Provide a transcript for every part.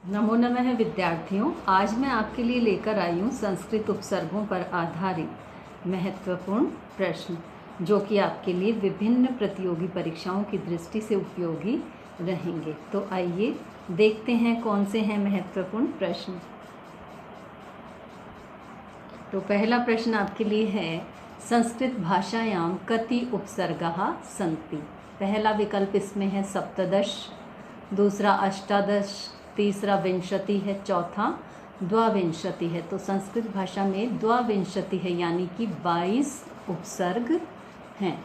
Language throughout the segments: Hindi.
नमो नमः विद्यार्थियों। आज मैं आपके लिए लेकर आई हूँ संस्कृत उपसर्गों पर आधारित महत्वपूर्ण प्रश्न, जो कि आपके लिए विभिन्न प्रतियोगी परीक्षाओं की दृष्टि से उपयोगी रहेंगे। तो आइए देखते हैं कौन से हैं महत्वपूर्ण प्रश्न। तो पहला प्रश्न आपके लिए है, संस्कृत भाषायां कति उपसर्गाः सन्ति। पहला विकल्प इसमें है सप्तदश, दूसरा अष्टादश, तीसरा विंशति है, चौथा द्वाविंशति है। तो संस्कृत भाषा में द्वाविंशति है, यानी कि 22 उपसर्ग हैं।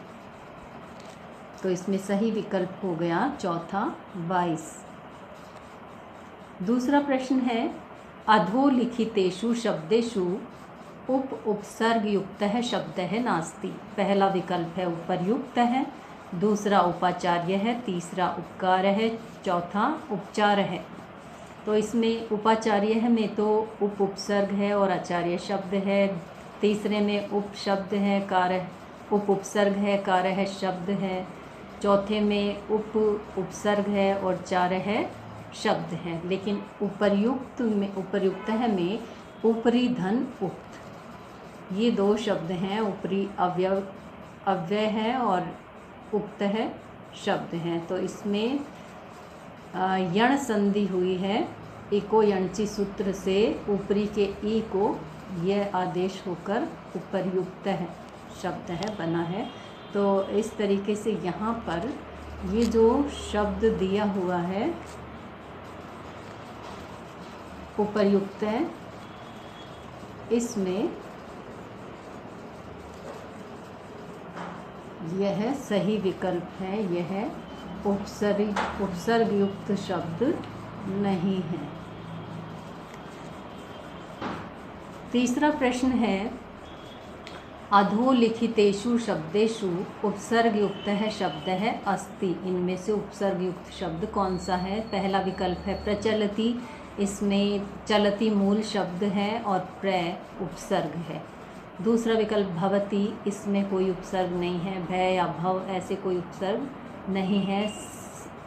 तो इसमें सही विकल्प हो गया चौथा 22। दूसरा प्रश्न है, अधोलिखितेषु शब्देषु उपसर्ग युक्त शब्द है नास्ति। पहला विकल्प है उपर्युक्त है, दूसरा उपाचार्य है, तीसरा उपकार है, चौथा उपचार है। तो इसमें उपाचार्य है में तो उपसर्ग है और आचार्य शब्द है, तीसरे में उप शब्द है, कार्य उपसर्ग है, कार्य है शब्द है, चौथे में उपसर्ग है और चार है शब्द है। लेकिन उपर्युक्त है में ऊपरी धन उक्त, ये दो शब्द हैं। ऊपरी अव्यय है और उक्त है शब्द हैं। तो इसमें यण संधि हुई है, इको यणची सूत्र से ऊपरी के ई को यह आदेश होकर उपर्युक्त है शब्द है बना है। तो इस तरीके से यहाँ पर ये जो शब्द दिया हुआ है उपर्युक्त है, इसमें यह सही विकल्प है, यह उपसर्ग युक्त शब्द नहीं है। तीसरा प्रश्न है, अधोलिखितेषु शब्देषु उपसर्ग युक्त है शब्द है अस्ति। इनमें से उपसर्ग युक्त शब्द कौन सा है? पहला विकल्प है प्रचलति, इसमें चलति मूल शब्द है और प्र उपसर्ग है। दूसरा विकल्प भवति, इसमें कोई उपसर्ग नहीं है, भय या भव ऐसे कोई उपसर्ग नहीं है।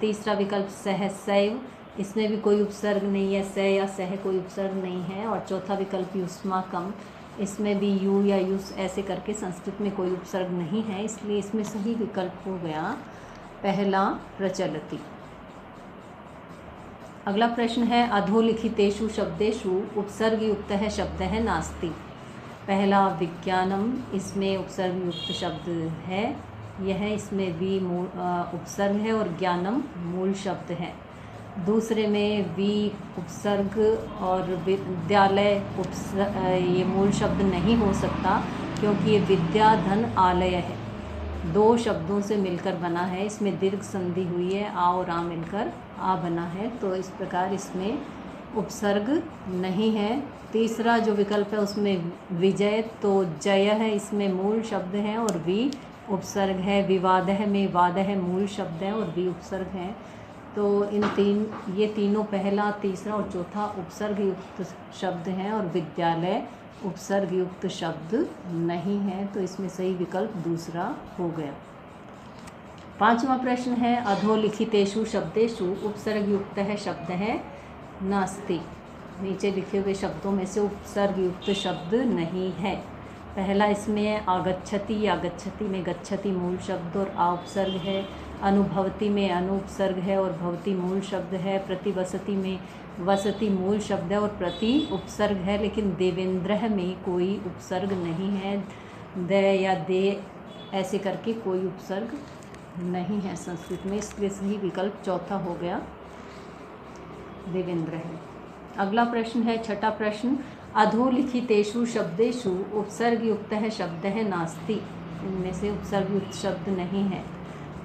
तीसरा विकल्प सह सैव, इसमें भी कोई उपसर्ग नहीं है, स या सह कोई उपसर्ग नहीं है। और चौथा विकल्प युष्माकम, इसमें भी यू या युस ऐसे करके संस्कृत में कोई उपसर्ग नहीं है, इसलिए इसमें सही विकल्प हो गया पहला प्रचलति। अगला प्रश्न है, अधोलिखितेषु शब्देषु उपसर्ग युक्त है शब्द है नास्ति। पहला विज्ञानम, इसमें उपसर्ग युक्त शब्द है, यह इसमें भी उपसर्ग है और ज्ञानम मूल शब्द है। दूसरे में वी उपसर्ग और विद्यालय ये मूल शब्द नहीं हो सकता, क्योंकि ये विद्या धन आलय है, दो शब्दों से मिलकर बना है। इसमें दीर्घ संधि हुई है, आ और आ मिलकर आ बना है, तो इस प्रकार इसमें उपसर्ग नहीं है। तीसरा जो विकल्प है उसमें विजय, तो जय है, इसमें मूल शब्द है और वी उपसर्ग है। विवाद है में वाद है मूल शब्द है और वी उपसर्ग है। तो ये तीनों पहला, तीसरा और चौथा उपसर्ग युक्त शब्द हैं और विद्यालय उपसर्ग युक्त शब्द नहीं है, तो इसमें सही विकल्प दूसरा हो गया। पांचवा प्रश्न है, अधोलिखितेषु शब्देषु उपसर्ग युक्त है शब्द है नास्ति। नीचे लिखे हुए शब्दों में से उपसर्ग युक्त शब्द नहीं है। पहला इसमें आगच्छति, आगच्छति में गच्छति मूल शब्द और आ उपसर्ग है। अनुभवति में अनुपसर्ग है और भवति मूल शब्द है। प्रतिवसति में वसति मूल शब्द है और प्रति उपसर्ग है। लेकिन देवेंद्र में कोई उपसर्ग नहीं है, द या दे ऐसे करके कोई उपसर्ग नहीं है संस्कृत में, इसलिए सही विकल्प चौथा हो गया देवेंद्र है। अगला प्रश्न है, छठा प्रश्न, अधोलिखितेषु शब्देषु उपसर्ग युक्त है शब्द है नास्ति। इनमें से उपसर्ग युक्त शब्द नहीं है।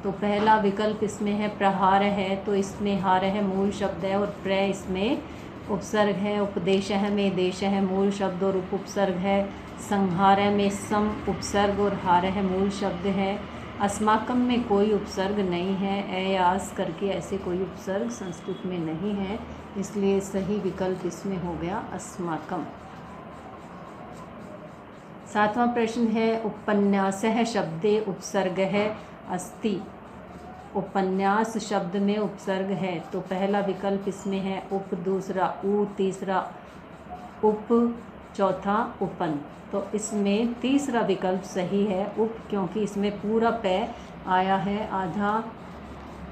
तो पहला विकल्प इसमें है प्रहार है, तो इसमें हार है मूल शब्द है और प्र इसमें उपसर्ग है। उपदेश है में देश है मूल शब्द और उपसर्ग है। संहार में सम उपसर्ग और हार है मूल शब्द है। अस्माकम में कोई उपसर्ग नहीं है, अयास करके ऐसे कोई उपसर्ग संस्कृत में नहीं है, इसलिए सही विकल्प इसमें हो गया अस्माकम। सातवां प्रश्न है, उपन्यासः शब्दे उपसर्ग है अस्ति। उपन्यास शब्द में उपसर्ग है, तो पहला विकल्प इसमें है उप, दूसरा उ, तीसरा उप, चौथा उपन। तो इसमें तीसरा विकल्प सही है उप, क्योंकि इसमें पूरा पै आया है, आधा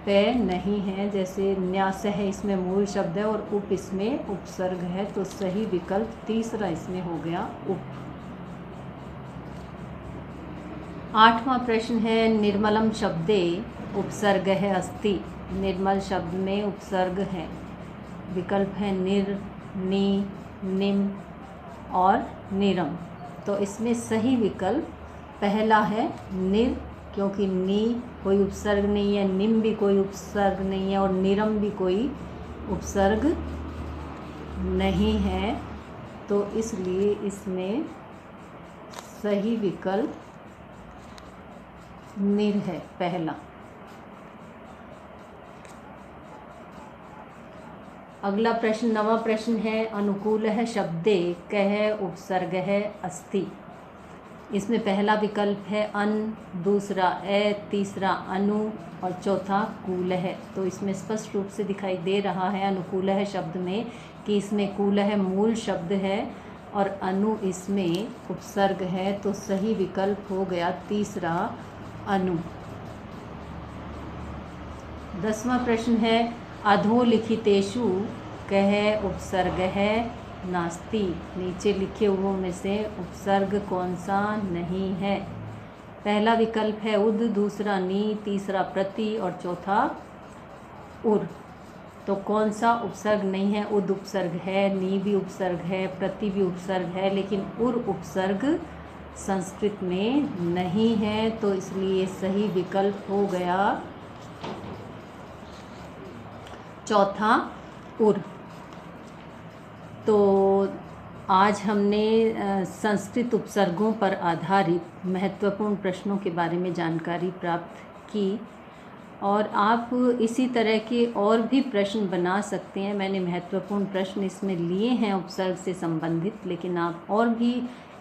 पै नहीं है। जैसे न्यास है इसमें मूल शब्द है और उप इसमें उपसर्ग है, तो सही विकल्प तीसरा इसमें हो गया उप। 8वां प्रश्न है निर्मलम शब्दे उपसर्ग है अस्ति। निर्मल शब्द में उपसर्ग है, विकल्प है निर, नि, निम और निरम। तो इसमें सही विकल्प पहला है निर, क्योंकि नी कोई उपसर्ग नहीं है, निम भी कोई उपसर्ग नहीं है और निरम भी कोई उपसर्ग नहीं है, तो इसलिए इसमें सही विकल्प निर है पहला। अगला प्रश्न 9वां प्रश्न है अनुकूल है शब्दे कह उपसर्ग है अस्ति। इसमें पहला विकल्प है अन, दूसरा ए, तीसरा अनु और चौथा कूल है। तो इसमें स्पष्ट रूप से दिखाई दे रहा है अनुकूल है शब्द में कि इसमें कूल है मूल शब्द है और अनु इसमें उपसर्ग है, तो सही विकल्प हो गया तीसरा अनु। 10वां प्रश्न है अधोलिखितेषु कह उपसर्ग है नास्ति। नीचे लिखे हुओं में से उपसर्ग कौन सा नहीं है? पहला विकल्प है उद, दूसरा नी, तीसरा प्रति और चौथा उर। तो कौन सा उपसर्ग नहीं है? उद उपसर्ग है, नी भी उपसर्ग है, प्रति भी उपसर्ग है, लेकिन उर उपसर्ग संस्कृत में नहीं है, तो इसलिए सही विकल्प हो गया चौथा उर। तो आज हमने संस्कृत उपसर्गों पर आधारित महत्वपूर्ण प्रश्नों के बारे में जानकारी प्राप्त की और आप इसी तरह के और भी प्रश्न बना सकते हैं। मैंने महत्वपूर्ण प्रश्न इसमें लिए हैं उपसर्ग से संबंधित, लेकिन आप और भी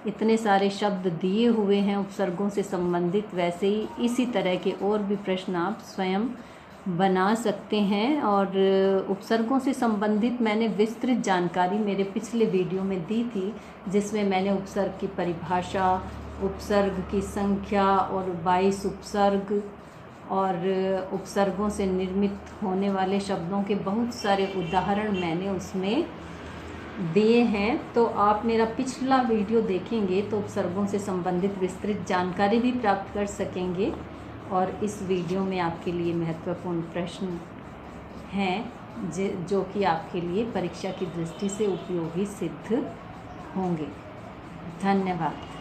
इतने सारे शब्द दिए हुए हैं उपसर्गों से संबंधित, वैसे ही इसी तरह के और भी प्रश्न आप स्वयं बना सकते हैं। और उपसर्गों से संबंधित मैंने विस्तृत जानकारी मेरे पिछले वीडियो में दी थी, जिसमें मैंने उपसर्ग की परिभाषा, उपसर्ग की संख्या और 22 उपसर्ग और उपसर्गों से निर्मित होने वाले शब्दों के बहुत सारे उदाहरण मैंने उसमें दिए हैं। तो आप मेरा पिछला वीडियो देखेंगे तो उपसर्गों से संबंधित विस्तृत जानकारी भी प्राप्त कर सकेंगे। और इस वीडियो में आपके लिए महत्वपूर्ण प्रश्न हैं जो कि आपके लिए परीक्षा की दृष्टि से उपयोगी सिद्ध होंगे। धन्यवाद।